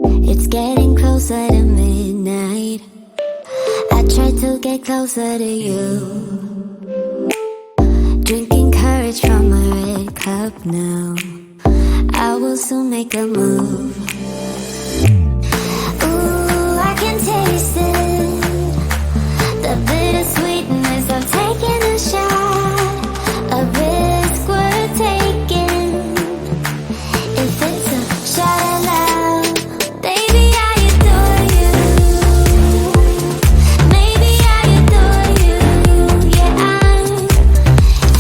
It's getting closer to midnight. I try to get closer to you. Drinking courage from my red cup now. I will soon make a move. Ooh, I can taste it. The bittersweetness of taking a shot. A risk worth taking. If it's a shot at love, baby, I adore you. Maybe I adore you. Yeah, I'm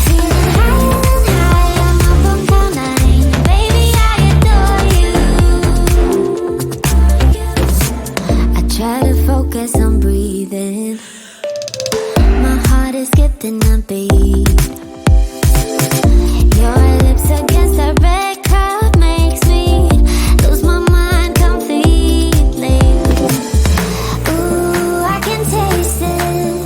feeling higher and higher. I'm up on cloud nine. Baby, I adore you. I try to focus on breathing. My heart is skipping a beat. Your lips against a red cup makes me lose my mind completely. Ooh, I can taste it.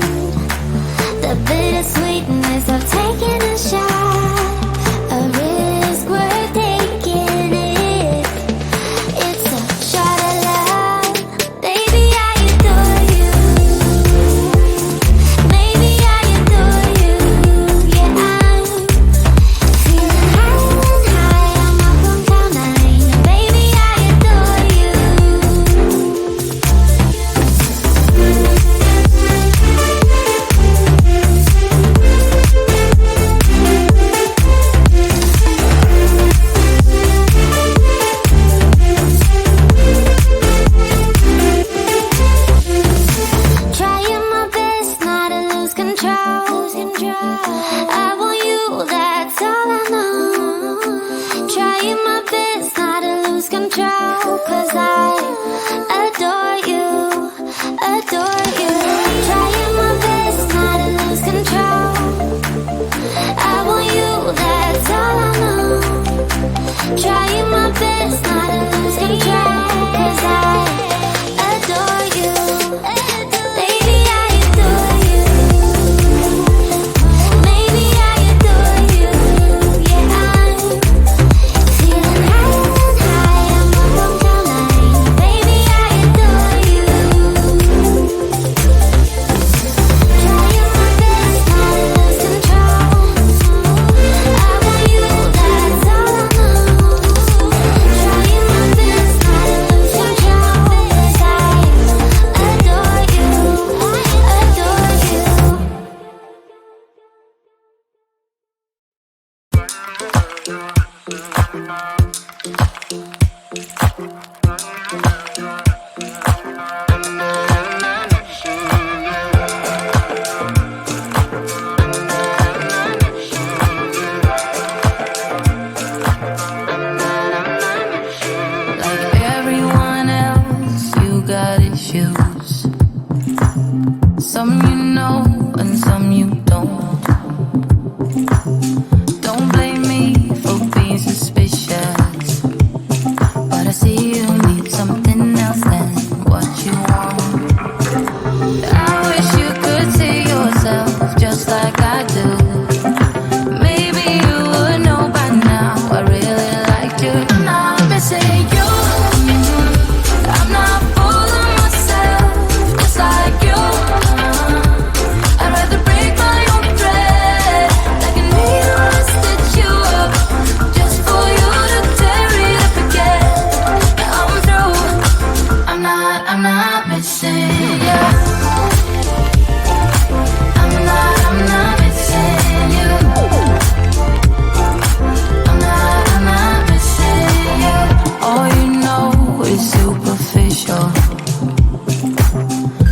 The bittersweetness of taking a shot. A risk worth taking it. It's a shot of love. Baby, I adore you. Maybe I adore you. Yeah, I'm feeling higher and higher. I'm up on cloud nine. Baby, I adore you. Trying my best not to lose control. I want you, that's all I know. Trying my best not to lose control. 'Cause I adore you, adore you. Trying my best not to lose control. I want you, that's all I know. Trying my best not to lose control. 'Cause I adore you. Baby, I adore you. Maybe I adore you. Yeah, I'm feeling higher and higher. I'm up on cloud nine. Baby, I adore you. Trying my best not to lose control. I want you, that's all I know. Trying my best not to lose control. 'Cause I adore you, adore you. Like everyone else, you got issues. Some you know and some you don't. Don't blame me for being suspicious, but I see you need something else than what you want. I wish you could see yourself just like I do. Maybe you would know by now I really liked you. I'm not missing you. I'm not full of myself, just like you. I'd rather break my own thread, like a needle and stitch you up, just for you to tear it up again. I'm through. I'm not missing you. I'm not missing you. I'm not missing you. All you know is superficial.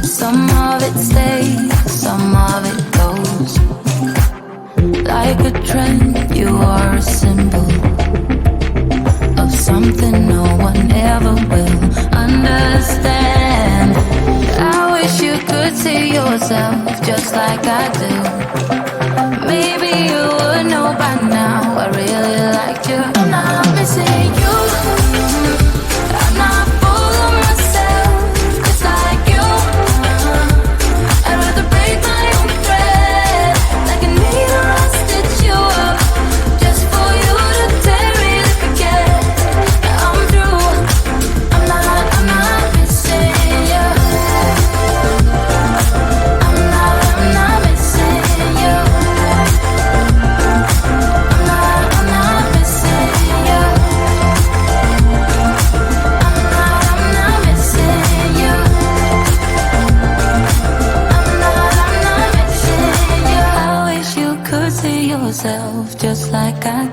Some of it stays, some of it goes. Like a trend, you are a symbol of something no one ever will understand. I wish you could see yourself just like I do. Maybe you would know by now I really liked you. I'm not missing you. I'm not full of myself, just like you. I'd rather break my own thread, like a needle and stitch you up, just for you to tear it up again. I'm through. I'm not just like I